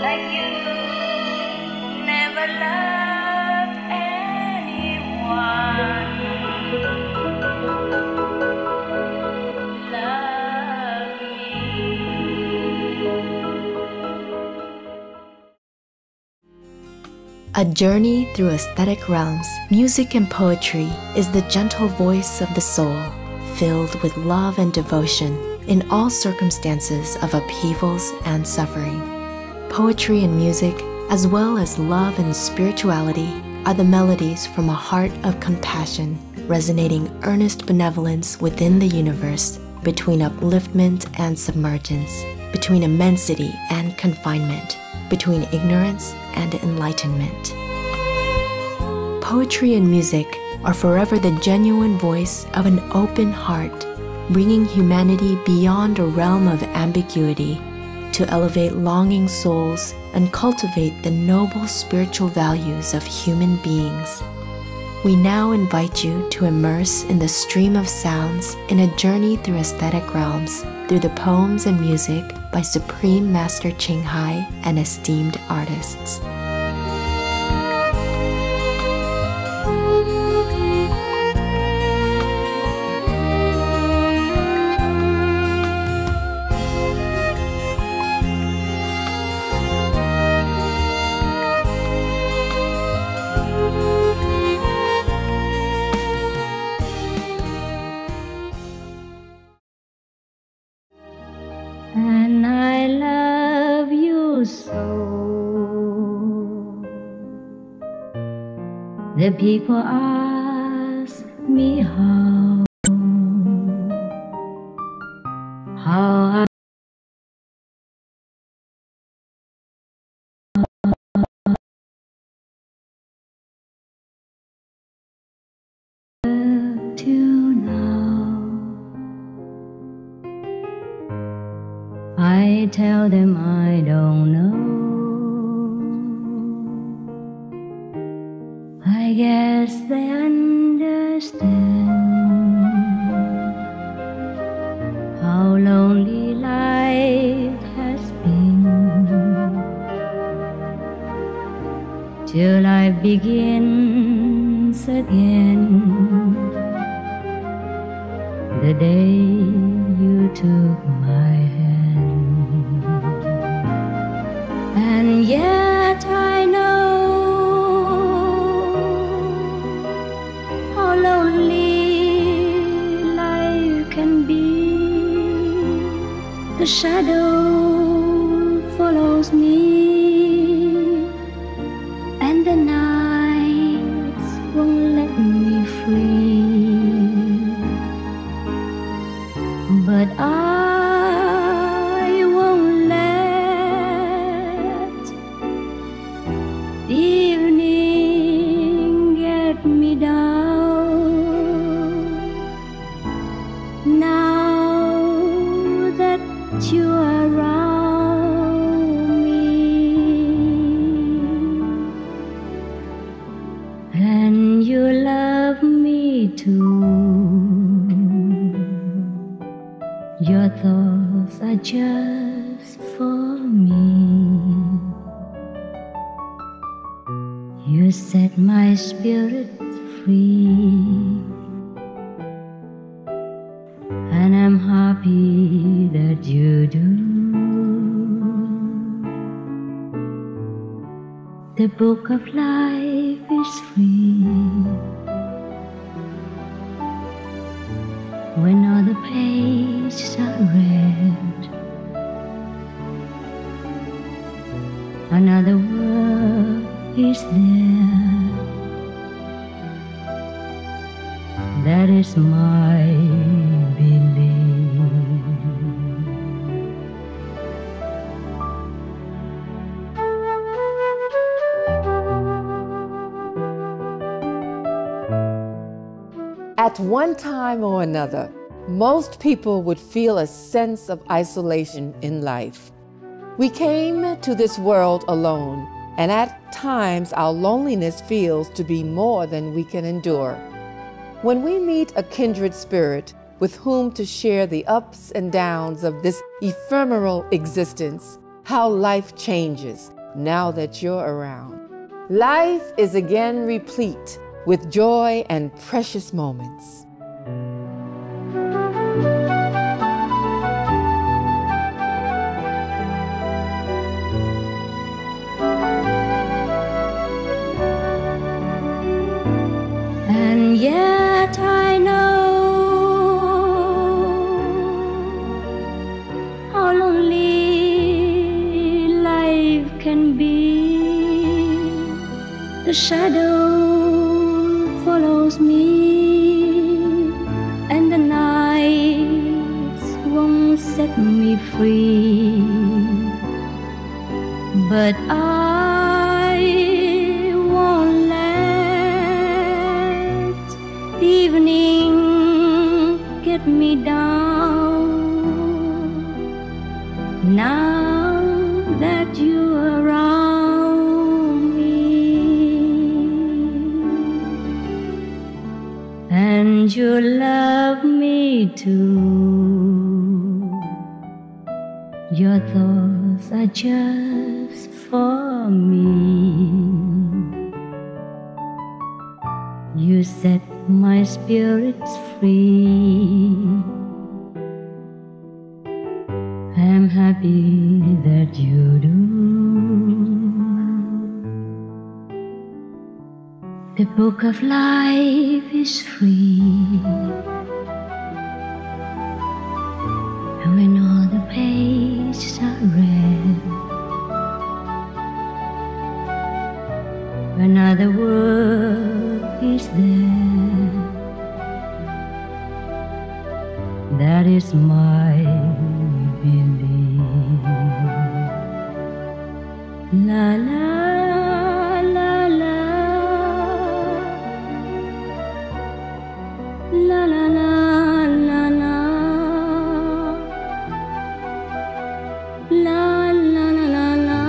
Like you never loved anyone. Love me. A journey through aesthetic realms, music and poetry is the gentle voice of the soul, filled with love and devotion in all circumstances of upheavals and suffering. Poetry and music, as well as love and spirituality, are the melodies from a heart of compassion, resonating earnest benevolence within the universe, between upliftment and submergence, between immensity and confinement, between ignorance and enlightenment. Poetry and music are forever the genuine voice of an open heart, bringing humanity beyond a realm of ambiguity to elevate longing souls and cultivate the noble spiritual values of human beings. We now invite you to immerse in the stream of sounds in a journey through aesthetic realms through the poems and music by Supreme Master Ching Hai and esteemed artists. And I love you so. The people ask me how I till now. I tell them I don't know. I guess they understand how lonely life has been till life begins again. The day you took my hand, and yet I know how lonely life can be. The shadow follows me, and the nights won't let me free. But I won't let the evening get me down. Now that you are around me and you love me too, your thoughts are just for me. You set my spirit free, and I'm happy that you do. The book of life is free when all the pages are read. Another word is there. That is my belief. At one time or another, most people would feel a sense of isolation in life. We came to this world alone, and at times our loneliness feels to be more than we can endure. When we meet a kindred spirit with whom to share the ups and downs of this ephemeral existence, how life changes now that you're around. Life is again replete with joy and precious moments. And yet I know how lonely life can be. The shadow follows me, and the nights won't set me free. But I won't let evening get me down. Now that you're around me, and you love me too, your thoughts are just for me. You set my spirits free. I'm happy that you do. The book of life is free, and when all the pages are read, another word is there. That is my belief. La la la la, la la la la la, la la la la la,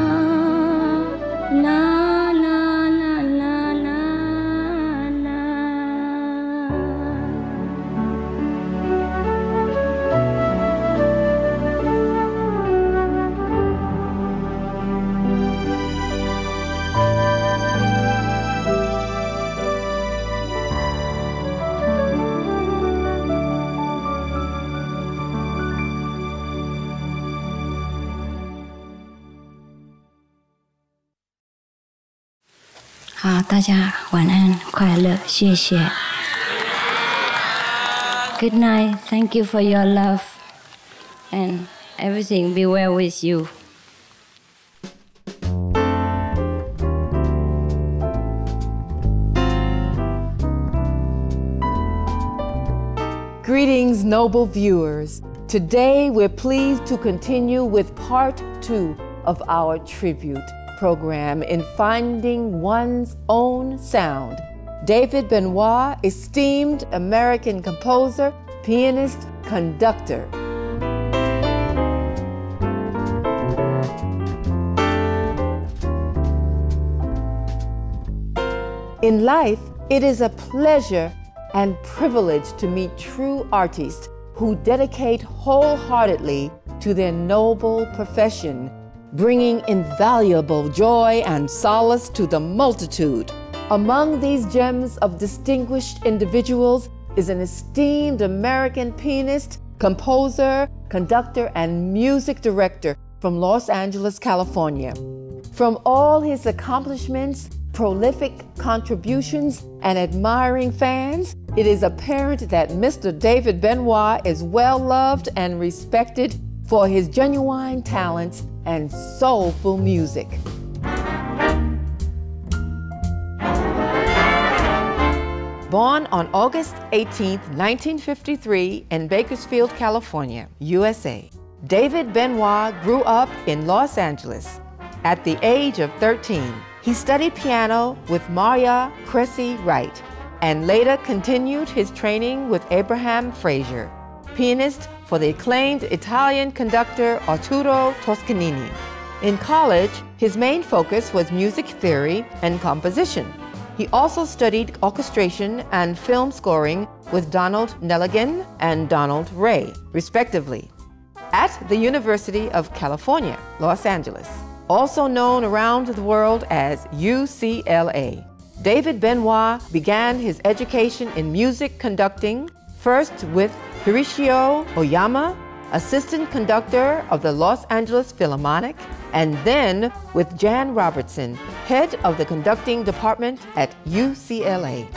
la la la la la la. Good night. Thank you for your love, and everything be well with you. Greetings, noble viewers. Today, we're pleased to continue with part 2 of our tribute program in Finding One's Own Sound. David Benoit, esteemed American composer, pianist, conductor. In life, it is a pleasure and privilege to meet true artists who dedicate wholeheartedly to their noble profession, bringing invaluable joy and solace to the multitude. Among these gems of distinguished individuals is an esteemed American pianist, composer, conductor, and music director from Los Angeles, California. From all his accomplishments, prolific contributions, and admiring fans, it is apparent that Mr. David Benoit is well loved and respected for his genuine talents and soulful music. Born on August 18, 1953 in Bakersfield, California, USA, David Benoit grew up in Los Angeles. At the age of 13, he studied piano with Maria Cressy Wright and later continued his training with Abraham Frazier, pianist for the acclaimed Italian conductor Arturo Toscanini. In college, his main focus was music theory and composition. He also studied orchestration and film scoring with Donald Nelligan and Donald Ray, respectively, at the University of California, Los Angeles, also known around the world as UCLA. David Benoit began his education in music conducting, first with Hiroshio Oyama, assistant conductor of the Los Angeles Philharmonic, and then with Jan Robertson, head of the conducting department at UCLA.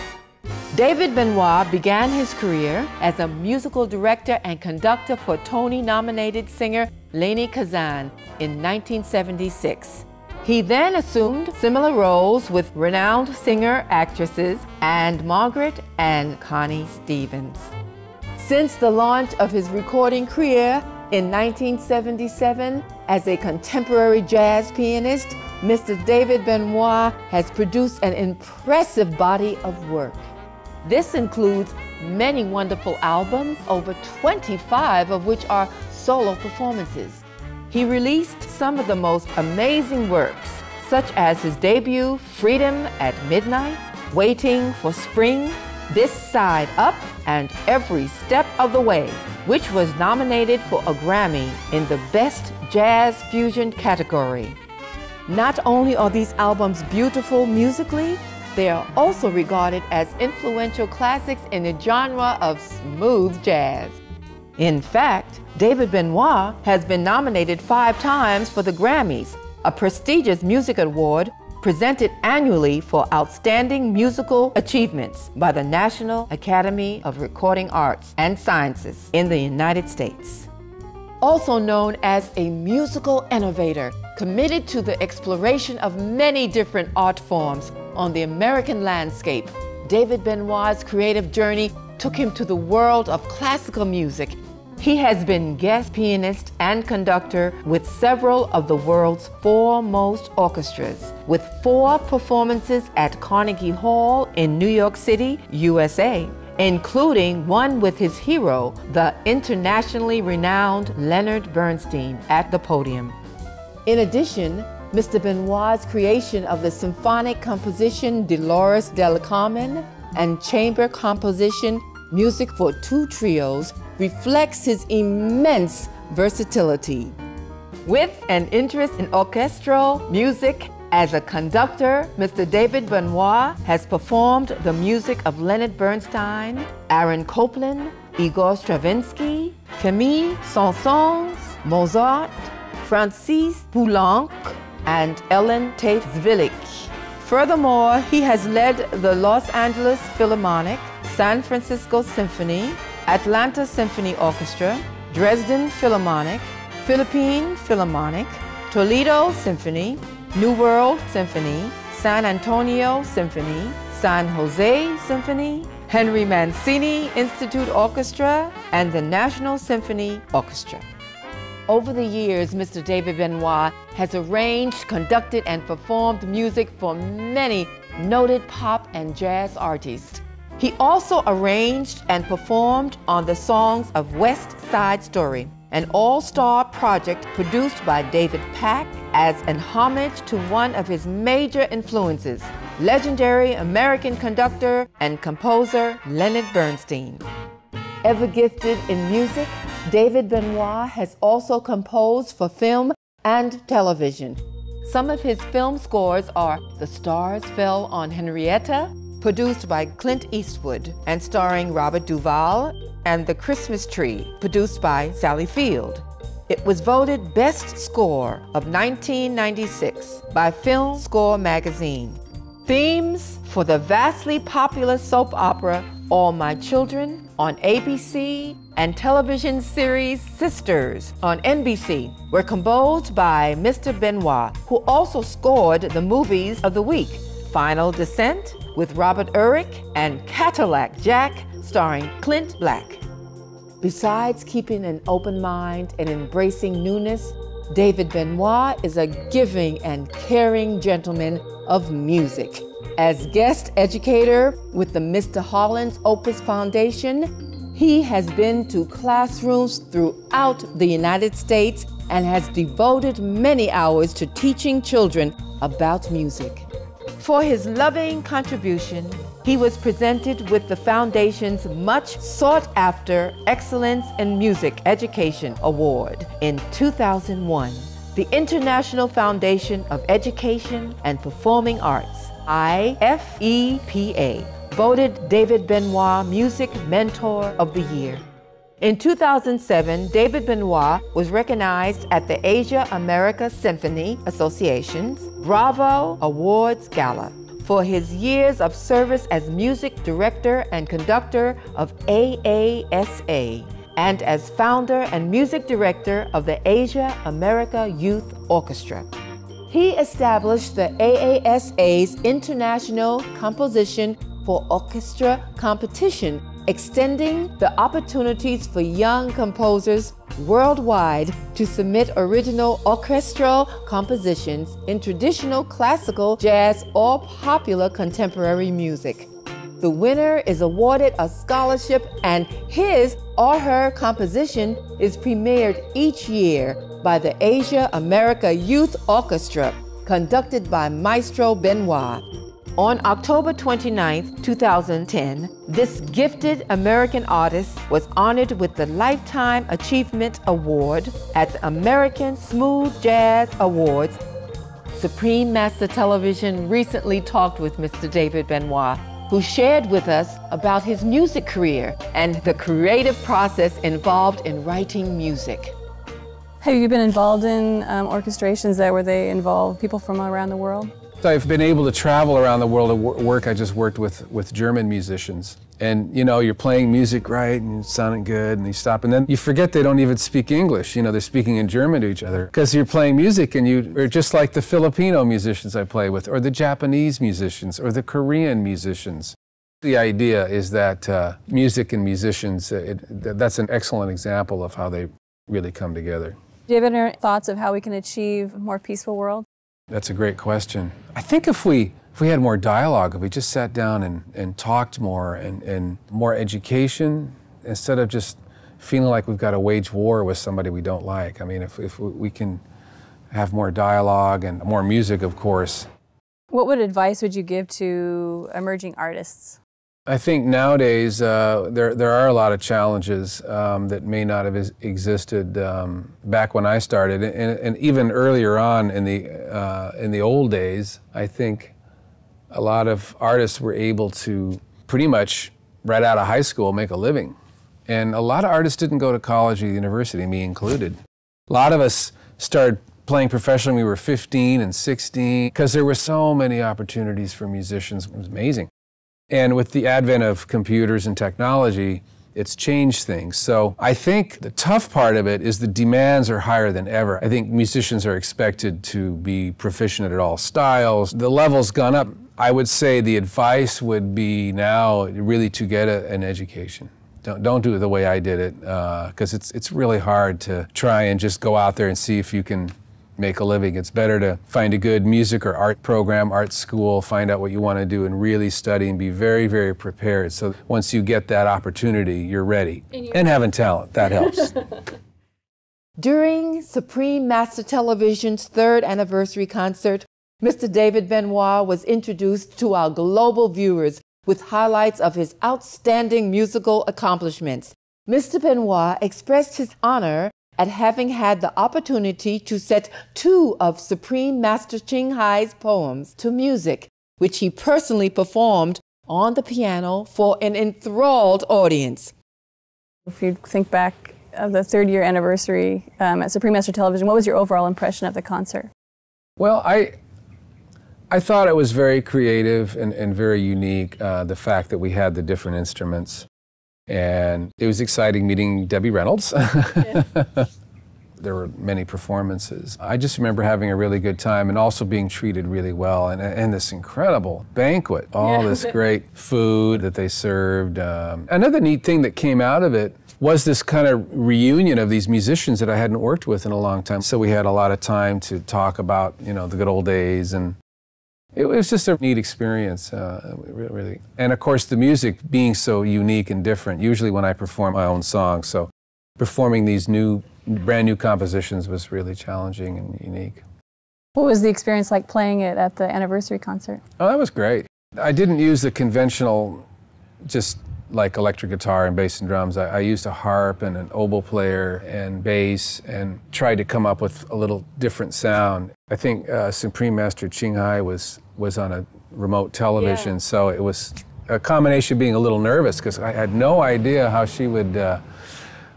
David Benoit began his career as a musical director and conductor for Tony-nominated singer Leni Kazan in 1976. He then assumed similar roles with renowned singer-actresses Anne Margaret and Connie Stevens. Since the launch of his recording career in 1977 as a contemporary jazz pianist, Mr. David Benoit has produced an impressive body of work. This includes many wonderful albums, over 25 of which are solo performances. He released some of the most amazing works, such as his debut, Freedom at Midnight, Waiting for Spring, This Side Up, and Every Step of the Way, which was nominated for a Grammy in the Best Jazz Fusion category. Not only are these albums beautiful musically, they are also regarded as influential classics in the genre of smooth jazz. In fact, David Benoit has been nominated 5 times for the Grammys, a prestigious music award presented annually for outstanding musical achievements by the National Academy of Recording Arts and Sciences in the United States. Also known as a musical innovator, committed to the exploration of many different art forms on the American landscape, David Benoit's creative journey took him to the world of classical music. He has been guest pianist and conductor with several of the world's foremost orchestras, with 4 performances at Carnegie Hall in New York City, USA, including one with his hero, the internationally renowned Leonard Bernstein, at the podium. In addition, Mr. Benoit's creation of the symphonic composition Dolores del Carmen and chamber composition Music for 2 Trios reflects his immense versatility. With an interest in orchestral music, as a conductor, Mr. David Benoit has performed the music of Leonard Bernstein, Aaron Copland, Igor Stravinsky, Camille Saint-Saëns, Mozart, Francis Poulenc, and Ellen Tate-Zwilich. Furthermore, he has led the Los Angeles Philharmonic, San Francisco Symphony, Atlanta Symphony Orchestra, Dresden Philharmonic, Philippine Philharmonic, Toledo Symphony, New World Symphony, San Antonio Symphony, San Jose Symphony, Henry Mancini Institute Orchestra, and the National Symphony Orchestra. Over the years, Mr. David Benoit has arranged, conducted, and performed music for many noted pop and jazz artists. He also arranged and performed on the songs of West Side Story, an all-star project produced by David Pack as an homage to one of his major influences, legendary American conductor and composer Leonard Bernstein. Ever gifted in music, David Benoit has also composed for film and television. Some of his film scores are The Stars Fell on Henrietta, produced by Clint Eastwood and starring Robert Duvall, and The Christmas Tree, produced by Sally Field. It was voted Best Score of 1996 by Film Score magazine. Themes for the vastly popular soap opera All My Children on ABC and television series Sisters on NBC were composed by Mr. Benoit, who also scored the movies of the week, Final Descent with Robert Urich and Cadillac Jack starring Clint Black. Besides keeping an open mind and embracing newness, David Benoit is a giving and caring gentleman of music. As guest educator with the Mr. Holland's Opus Foundation, he has been to classrooms throughout the United States and has devoted many hours to teaching children about music. For his loving contribution, he was presented with the Foundation's much sought-after Excellence in Music Education Award in 2001. The International Foundation of Education and Performing Arts, IFEPA, voted David Benoit Music Mentor of the Year. In 2007, David Benoit was recognized at the Asia-America Symphony Association's Bravo Awards Gala for his years of service as music director and conductor of AASA and as founder and music director of the Asia-America Youth Orchestra. He established the AASA's International Composition for Orchestra competition, extending the opportunities for young composers worldwide to submit original orchestral compositions in traditional classical, jazz, or popular contemporary music. The winner is awarded a scholarship, and his or her composition is premiered each year by the Asia-America Youth Orchestra, conducted by Maestro Benoit. On October 29, 2010, this gifted American artist was honored with the Lifetime Achievement Award at the American Smooth Jazz Awards. Supreme Master Television recently talked with Mr. David Benoit, who shared with us about his music career and the creative process involved in writing music. Have you been involved in orchestrations where they involve people from around the world? I've been able to travel around the world and work. I just worked with German musicians. And you know, you're playing music right and it's sounding good and you stop and then you forget they don't even speak English. You know, they're speaking in German to each other. Because you're playing music and you're just like the Filipino musicians I play with, or the Japanese musicians, or the Korean musicians. The idea is that music and musicians, that's an excellent example of how they really come together. Do you have any thoughts of how we can achieve a more peaceful world? That's a great question. I think if we had more dialogue, if we just sat down and talked more and more education, instead of just feeling like we've got to wage war with somebody we don't like. I mean, if we can have more dialogue and more music, of course. What advice would you give to emerging artists? I think nowadays there are a lot of challenges that may not have existed back when I started, and even earlier on in the old days. I think a lot of artists were able to pretty much right out of high school make a living, and a lot of artists didn't go to college or university, me included. A lot of us started playing professionally when we were 15 and 16 because there were so many opportunities for musicians. It was amazing. And with the advent of computers and technology, it's changed things. So I think the tough part of it is the demands are higher than ever. I think musicians are expected to be proficient at all styles. The level's gone up. I would say the advice would be now really to get an education. Don't do it the way I did it, because it's really hard to try and just go out there and see if you can make a living. It's better to find a good music or art program, art school, find out what you want to do and really study and be very, very prepared. So once you get that opportunity, you're ready. And having talent, that helps. During Supreme Master Television's 3rd anniversary concert, Mr. David Benoit was introduced to our global viewers with highlights of his outstanding musical accomplishments. Mr. Benoit expressed his honor at having had the opportunity to set 2 of Supreme Master Ching Hai's poems to music, which he personally performed on the piano for an enthralled audience. If you think back of the 3rd year anniversary at Supreme Master Television, what was your overall impression of the concert? Well, I thought it was very creative and very unique, the fact that we had the different instruments. And it was exciting meeting Debbie Reynolds. There were many performances. I just remember having a really good time and also being treated really well, and this incredible banquet, all this great food that they served. Another neat thing that came out of it was this kind of reunion of these musicians that I hadn't worked with in a long time. So we had a lot of time to talk about, you know, the good old days, and it was just a neat experience, really. And of course, the music being so unique and different, usually when I perform my own songs, so performing these brand new compositions was really challenging and unique. What was the experience like playing it at the anniversary concert? Oh, that was great. I didn't use the conventional, just like electric guitar and bass and drums. I used a harp and an oboe player and bass and tried to come up with a little different sound. I think Supreme Master Ching Hai was on a remote television, so it was a combination of being a little nervous because I had no idea how she would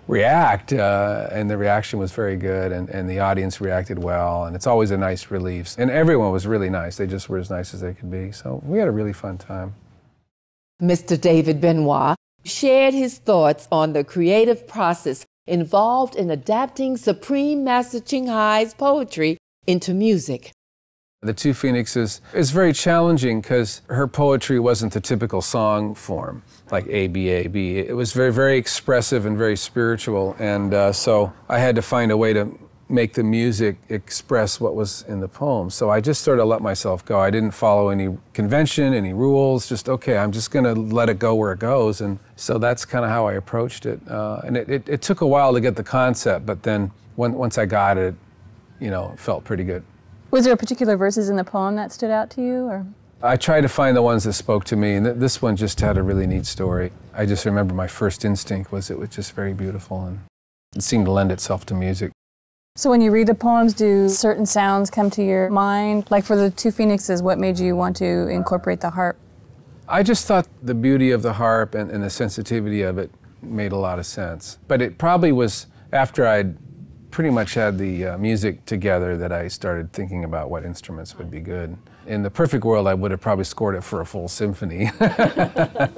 react, and the reaction was very good, and the audience reacted well, and it's always a nice relief. And everyone was really nice. They just were as nice as they could be. So we had a really fun time. Mr. David Benoit shared his thoughts on the creative process involved in adapting Supreme Master Ching Hai's poetry into music. The Two Phoenixes is very challenging because her poetry wasn't the typical song form, like A, B, A, B. It was very, very expressive and very spiritual, and so I had to find a way to make the music express what was in the poem. So I just sort of let myself go. I didn't follow any convention, any rules, just, okay, I'm just gonna let it go where it goes. And so that's kind of how I approached it. And it took a while to get the concept, but then once I got it, it felt pretty good. Was there particular verses in the poem that stood out to you, or? I tried to find the ones that spoke to me, and this one just had a really neat story. I just remember my first instinct was it was just very beautiful, and it seemed to lend itself to music. So when you read the poems, do certain sounds come to your mind? Like for the Two Phoenixes, what made you want to incorporate the harp? I just thought the beauty of the harp and the sensitivity of it made a lot of sense. But it probably was after I'd pretty much had the music together that I started thinking about what instruments would be good. In the perfect world, I would have probably scored it for a full symphony. I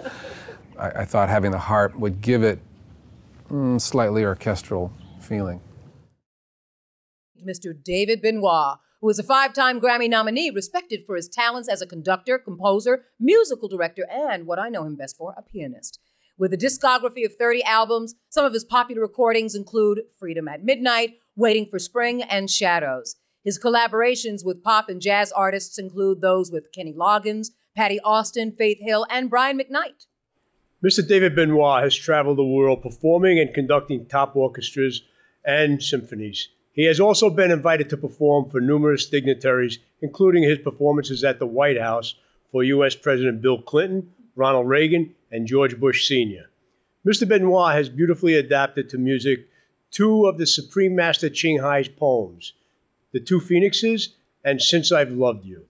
thought having the harp would give it slightly orchestral feeling. Mr. David Benoit, who is a 5-time Grammy nominee, respected for his talents as a conductor, composer, musical director, and what I know him best for, a pianist. With a discography of 30 albums, some of his popular recordings include Freedom at Midnight, Waiting for Spring, and Shadows. His collaborations with pop and jazz artists include those with Kenny Loggins, Patti Austin, Faith Hill, and Brian McKnight. Mr. David Benoit has traveled the world performing and conducting top orchestras and symphonies. He has also been invited to perform for numerous dignitaries, including his performances at the White House for U.S. President Bill Clinton, Ronald Reagan, and George Bush Sr. Mr. Benoit has beautifully adapted to music 2 of the Supreme Master Ching Hai's poems, The Two Phoenixes and Since I've Loved You.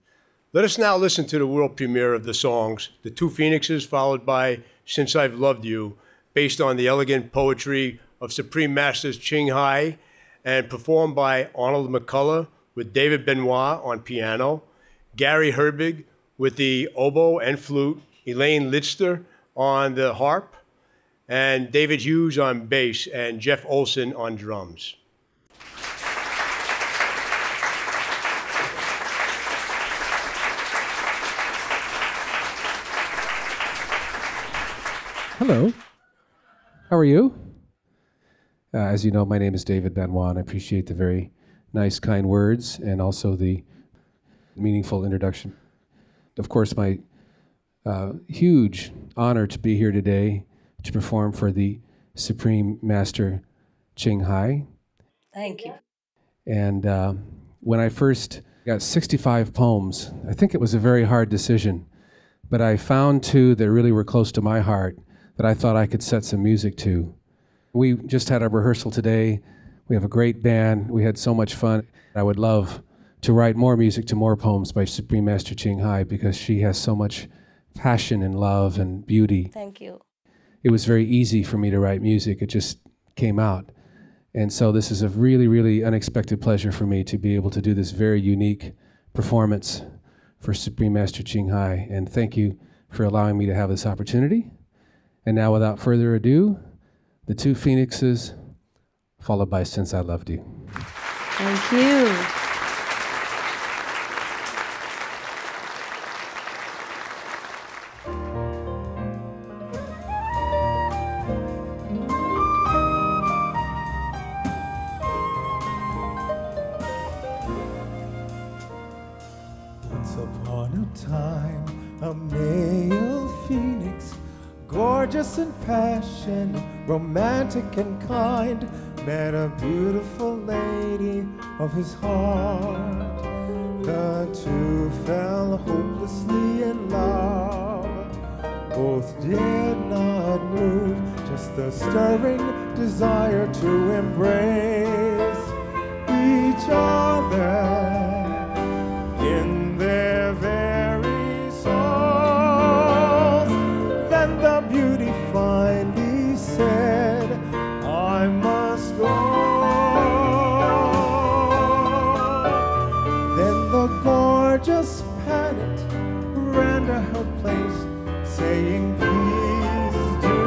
Let us now listen to the world premiere of the songs, The Two Phoenixes, followed by Since I've Loved You, based on the elegant poetry of Supreme Masters Ching Hai, and performed by Arnold McCullough with David Benoit on piano, Gary Herbig with the oboe and flute, Elaine Lidster on the harp, and David Hughes on bass, and Jeff Olson on drums. Hello. How are you? As you know, my name is David Benoit, and I appreciate the very nice, kind words and also the meaningful introduction. Of course, my huge honor to be here today to perform for the Supreme Master Ching Hai. Thank you. And when I first got 65 poems, I think it was a very hard decision, but I found 2 that really were close to my heart that I thought I could set some music to. We just had a rehearsal today. We have a great band. We had so much fun. I would love to write more music to more poems by Supreme Master Ching Hai because she has so much passion and love and beauty. Thank you. It was very easy for me to write music. It just came out. And so this is a really, really unexpected pleasure for me to be able to do this very unique performance for Supreme Master Ching Hai. And thank you for allowing me to have this opportunity. And now, without further ado, The Two Phoenixes, followed by Since I Loved You. Thank you. Once upon a time, a male phoenix, gorgeous in passion, romantic and kind, met a beautiful lady of his heart. The two fell hopelessly in love. Both did not move, just the stirring desire to embrace each other in their very souls. Then the beauty finally said, I must go. Then the gorgeous panicked, ran to her place, saying, please do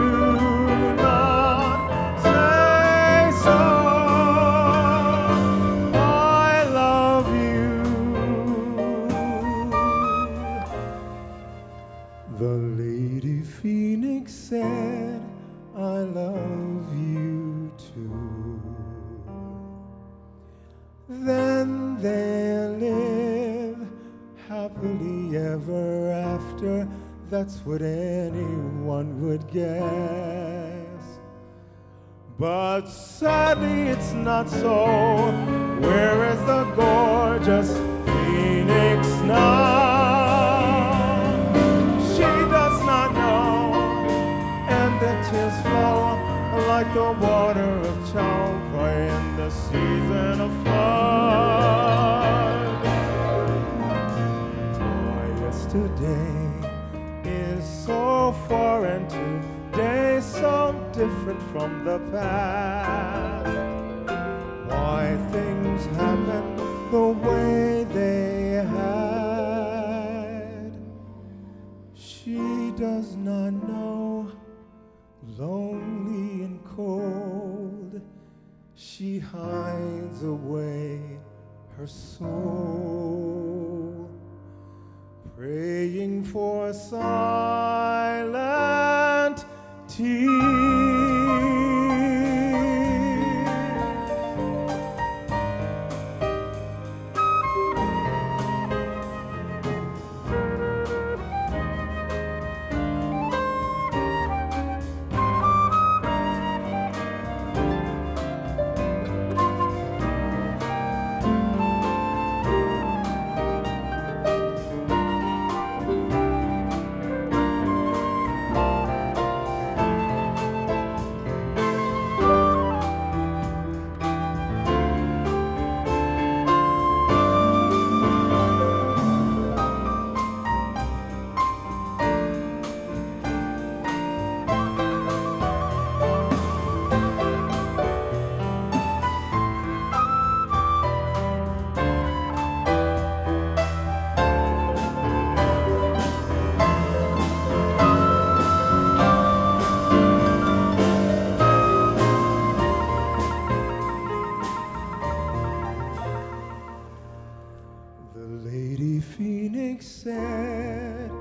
not say so. I love you. The Lady Phoenix said, I love you too. Then they live happily ever after. That's what anyone would guess. But sadly it's not so. Where is the gorgeous Phoenix now? She does not know, and the tears flow like the water of Chalva in the season of flood. Oh, yesterday is so foreign, today so different from the past. Why things happen the way they had, she does not know. Lonely and cold, she hides away her soul, praying for silent tears. Said,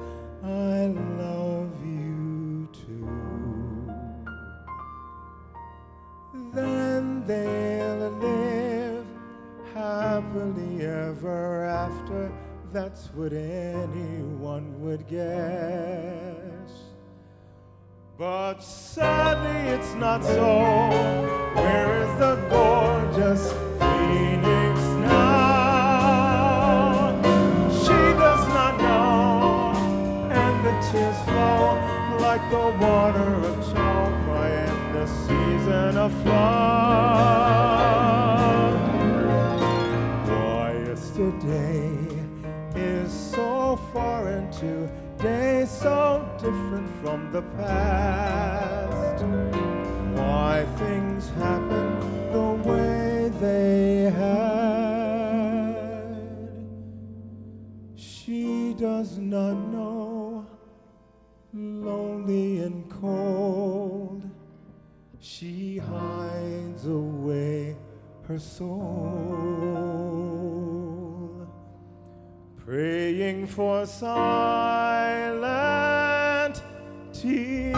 I love you too. Then they'll live happily ever after. That's what anyone would guess. But sadly it's not so. Where is the gorgeous Phoenix now? Tears flow like the water of Chalva in the season of flood. Why yesterday is so foreign, today so different from the past. Why things happen the way they had, she does not know. Lonely and cold, she hides away her soul, praying for silent tears.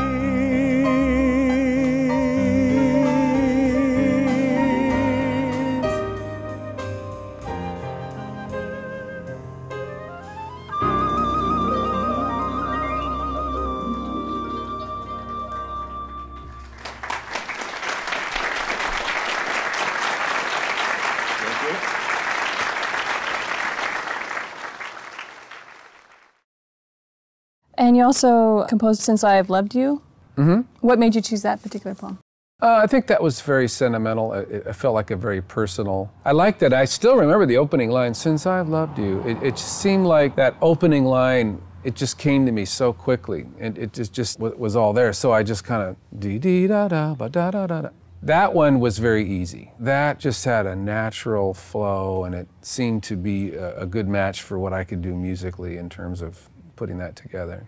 And you also composed Since I Have Loved You. Mm-hmm. What made you choose that particular poem? I think that was very sentimental. It felt like a very personal. I liked it. I still remember the opening line, Since I've loved you. It just seemed like that opening line, it just came to me so quickly. And it just was all there. So I just kind of dee-dee-da-da, ba-da-da-da-da. That one was very easy. That just had a natural flow, and it seemed to be a good match for what I could do musically in terms of putting that together.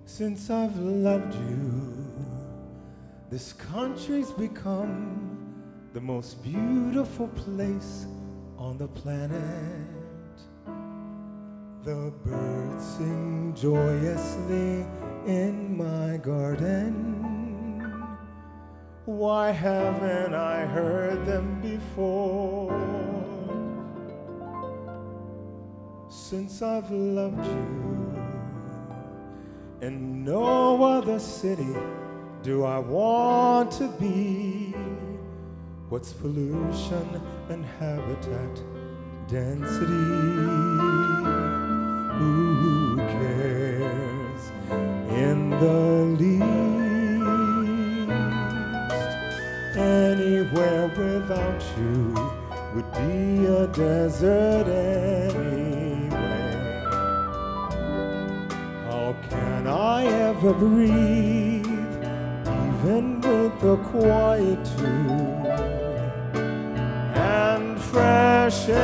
Since I've loved you, this country's become the most beautiful place on the planet. The birds sing joyously in my garden. Why haven't I heard them before? Since I've loved you, in no other city do I want to be. What's pollution and habitat density? Who cares in the least? Anywhere without you would be a desert anyway. How can I ever breathe, even with the quietude and fresh air?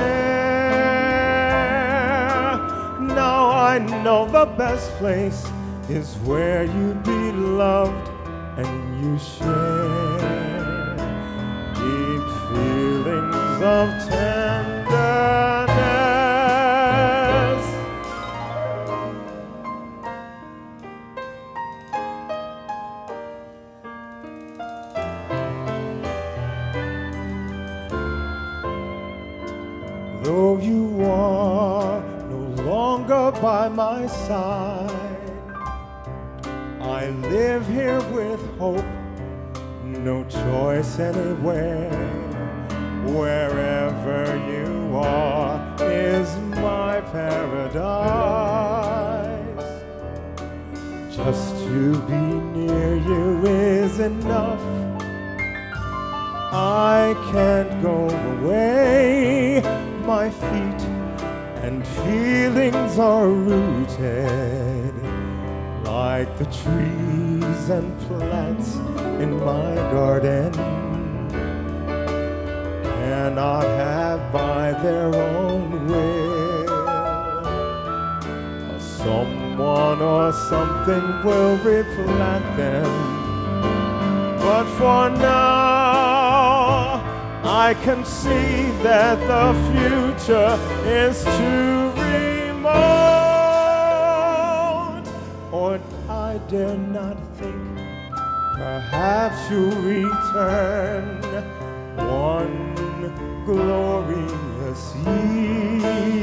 Now I know the best place is where you be loved and you share deep feelings of tenderness. Though you are no longer by my side, I live here with hope, no choice anywhere. Wherever you are is my paradise. Just to be near you is enough. I can't go away. My feet and feelings are rooted like the trees and plants in my garden. Cannot have by their own will. Someone or something will replant them. But for now, I can see that the future is too remote. Or I dare not think, perhaps you'll return one glorious evening.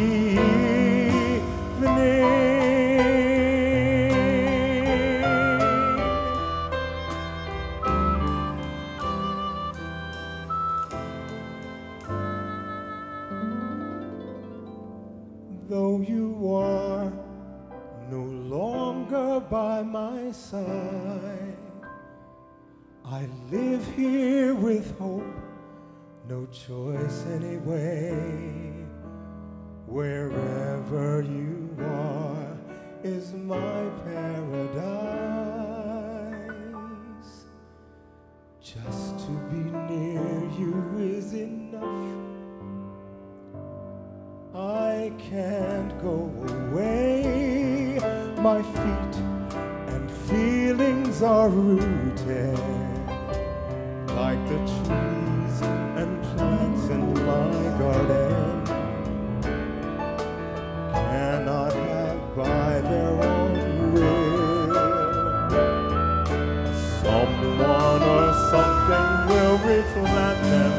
Though you are no longer by my side, I live here with hope, no choice anyway. Wherever you are is my paradise. Just to be near you is enough. I can't go away. My feet and feelings are rooted like the trees and plants in my garden. Cannot have by their own will. Someone or something will replant them.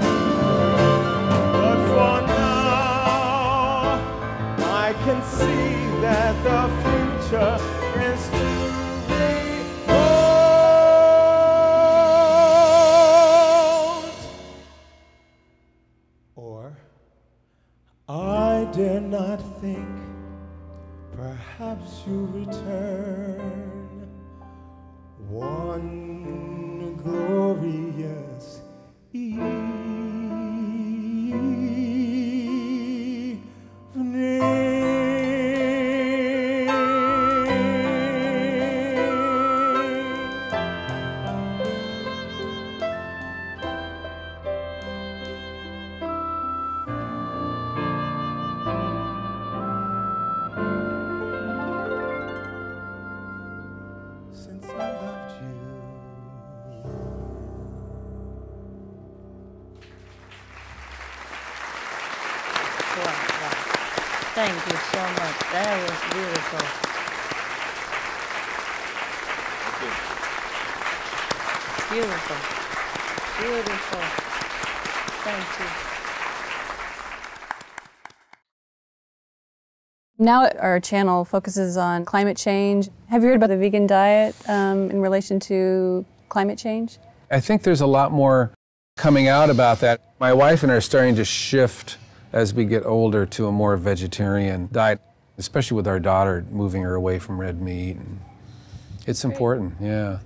But for now, see that the future is to behold. Or I dare not think, perhaps you'll return one glorious evening. Since I loved you. Wow. Thank you so much. That was beautiful. Beautiful. Beautiful. Thank you. Now our channel focuses on climate change. Have you heard about the vegan diet in relation to climate change? I think there's a lot more coming out about that. My wife and I are starting to shift as we get older to a more vegetarian diet, especially with our daughter, moving her away from red meat. And it's important, yeah.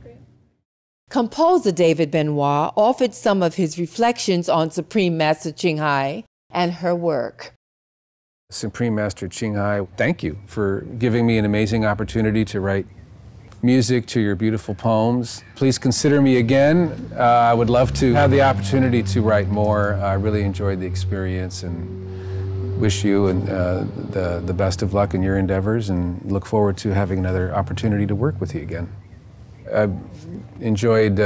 Composer David Benoit offered some of his reflections on Supreme Master Ching Hai and her work. Supreme Master Ching Hai, thank you for giving me an amazing opportunity to write music to your beautiful poems. Please consider me again. I would love to have the opportunity to write more. I really enjoyed the experience and wish you the best of luck in your endeavors and look forward to having another opportunity to work with you again. I've enjoyed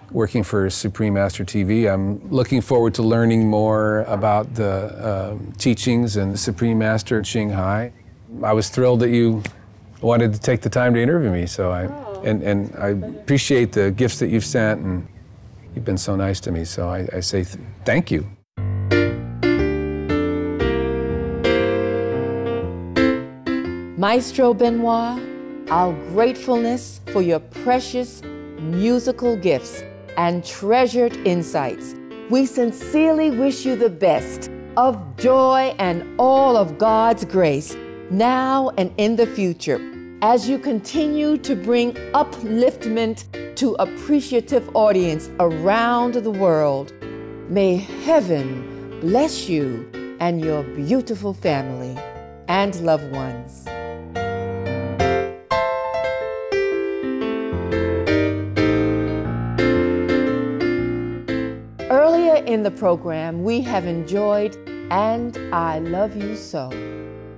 working for Supreme Master TV. I'm looking forward to learning more about the teachings and Supreme Master Ching Hai. I was thrilled that you wanted to take the time to interview me, so I appreciate the gifts that you've sent, and you've been so nice to me, so I say thank you. Maestro Benoit, our gratefulness for your precious musical gifts and treasured insights. We sincerely wish you the best of joy and all of God's grace now and in the future as you continue to bring upliftment to appreciative audience around the world. May heaven bless you and your beautiful family and loved ones. Earlier in the program, we have enjoyed And I Love You So,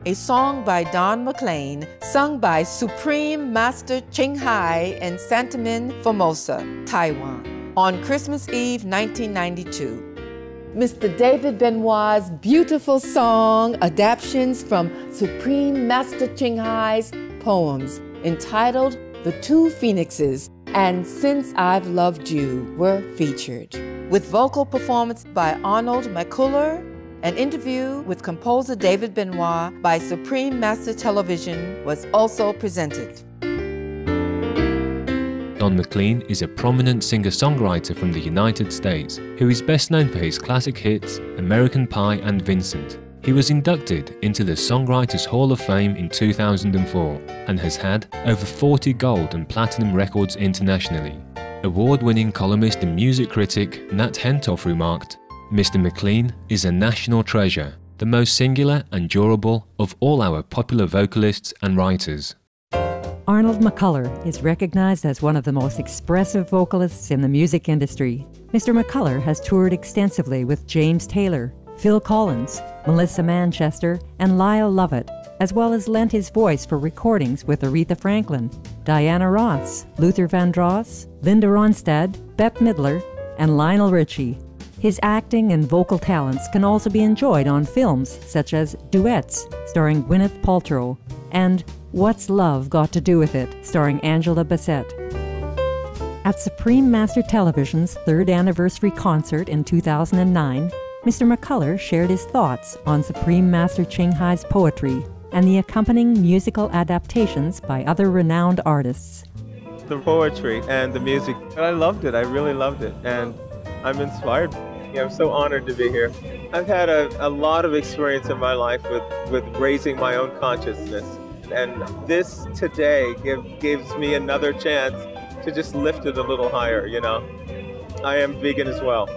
a song by Don McLean, sung by Supreme Master Ching Hai in Santamin, Formosa, Taiwan, on Christmas Eve, 1992. Mr. David Benoit's beautiful song adaptations from Supreme Master Ching Hai's poems entitled The Two Phoenixes and Since I've Loved You were featured, with vocal performance by Arnold McCuller. An interview with composer David Benoit by Supreme Master Television was also presented. Don McLean is a prominent singer-songwriter from the United States who is best known for his classic hits American Pie and Vincent. He was inducted into the Songwriters Hall of Fame in 2004 and has had over 40 gold and platinum records internationally. Award-winning columnist and music critic Nat Hentoff remarked, "Mr. McLean is a national treasure, the most singular and durable of all our popular vocalists and writers." Arnold McCuller is recognized as one of the most expressive vocalists in the music industry. Mr. McCuller has toured extensively with James Taylor, Phil Collins, Melissa Manchester, and Lyle Lovett, as well as lent his voice for recordings with Aretha Franklin, Diana Ross, Luther Vandross, Linda Ronstadt, Bette Midler, and Lionel Richie. His acting and vocal talents can also be enjoyed on films such as Duets, starring Gwyneth Paltrow, and What's Love Got to Do with It, starring Angela Bassett. At Supreme Master Television's 3rd anniversary concert in 2009, Mr. McCuller shared his thoughts on Supreme Master Ching Hai's poetry, and the accompanying musical adaptations by other renowned artists. The poetry and the music, I loved it. I really loved it, and I'm inspired. I'm so honored to be here. I've had a lot of experience in my life with raising my own consciousness, and this today gives me another chance to just lift it a little higher, you know. I am vegan as well.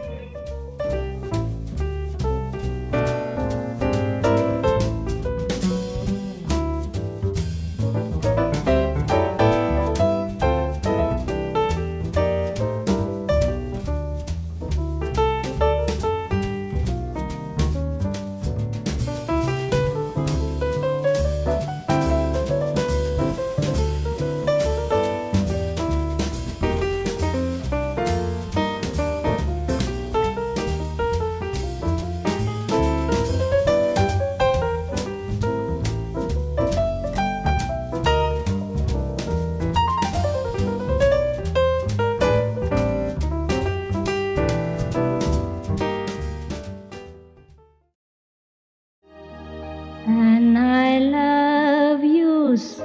And I love you so.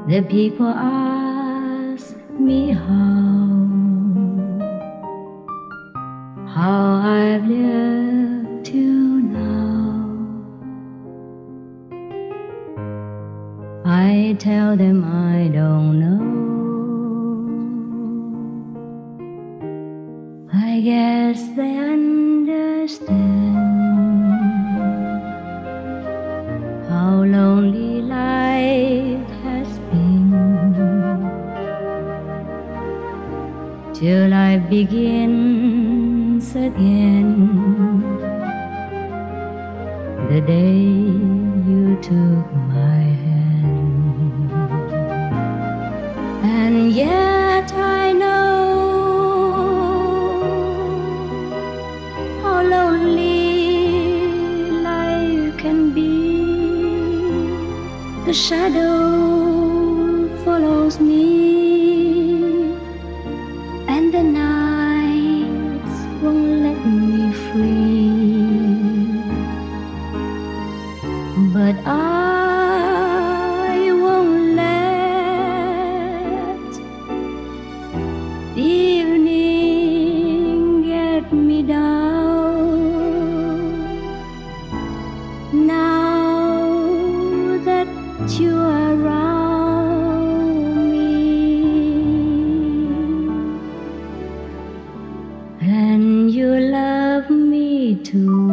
The people ask me how I've lived till now. I tell them I don't know. I guess they understand how lonely life has been till life begins again. The day you took my hand, and yet I know how lonely life can be. The shadow follows me, and the nights won't let me free. But I won't let evening get me down. Now that you are around me, and you love me too,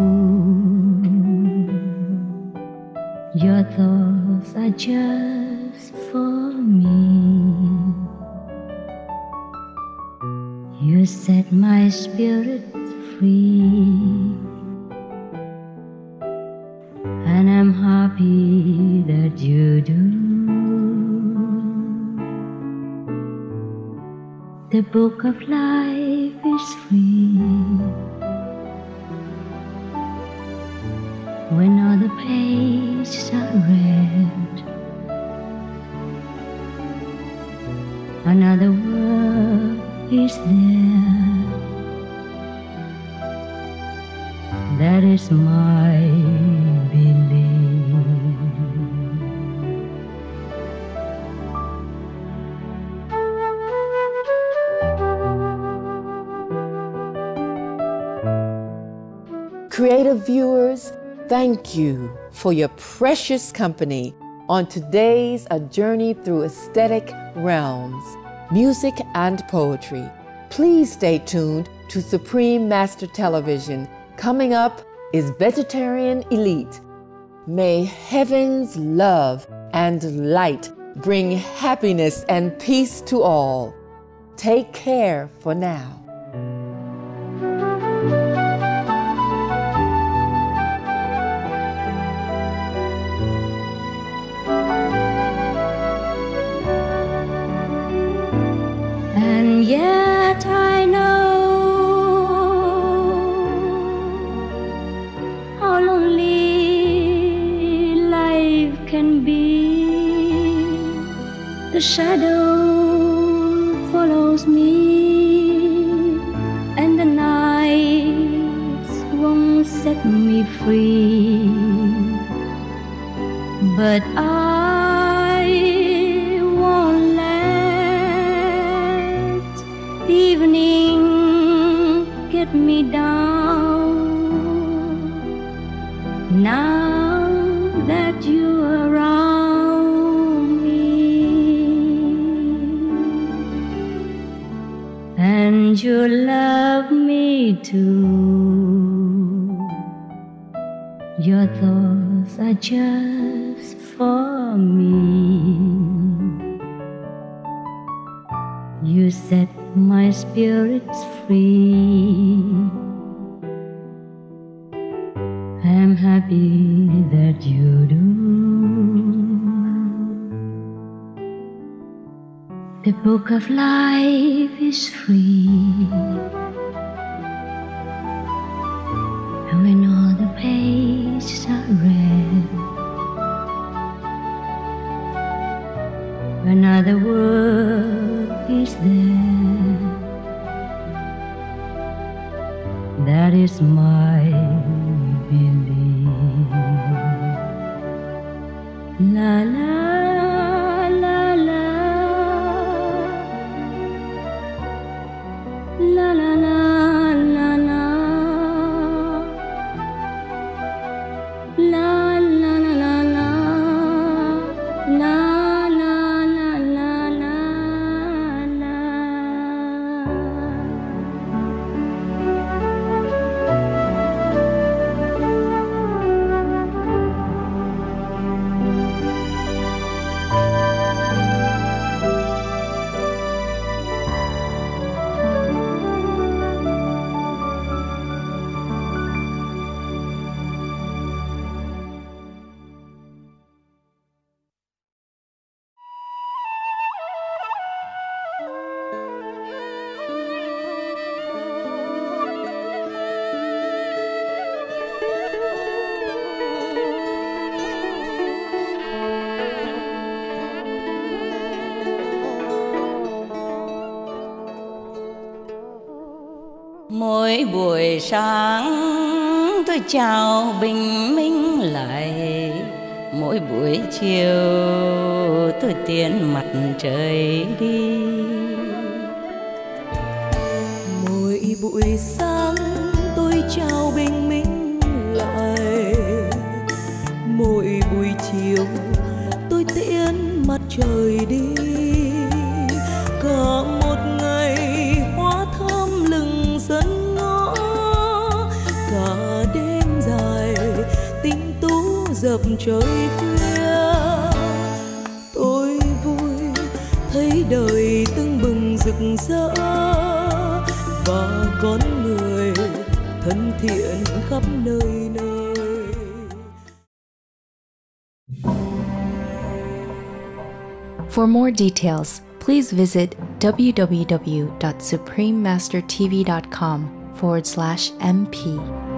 your thoughts are just for me. You set my spirit free, and I'm happy that you do. The book of life is free when all the pages are read. Another word is there. That is my belief. Creative viewers, thank you for your precious company on today's A Journey Through Aesthetic Realms, Music and Poetry. Please stay tuned to Supreme Master Television. Coming up is Vegetarian Elite. May heaven's love and light bring happiness and peace to all. Take care for now. And yet I know how lonely life can be. The shadow follows me, and the nights won't set set me free. But I won't let evening get me down. Now that you're around me and you love me too, your thoughts are just for me. You set my spirits free. I'm happy that you do. The book of life is free. And when all the pages are read, another word is there. That is my belief. La la la la la la la la la la la la la la Mỗi buổi sáng tôi chào bình minh lại, mỗi buổi chiều tôi tiến mặt trời đi. Mỗi buổi sáng tôi chào bình minh lại, mỗi buổi chiều tôi tiễn mặt trời đi. Cả một ngày hoa thơm lừng dẫn ngõ, cả đêm dài tinh tú dập trời khuya. Tôi vui thấy đời tưng bừng rực rỡ, và con người thân thiện khắp nơi nơi. For more details, please visit www.suprememastertv.com/MP.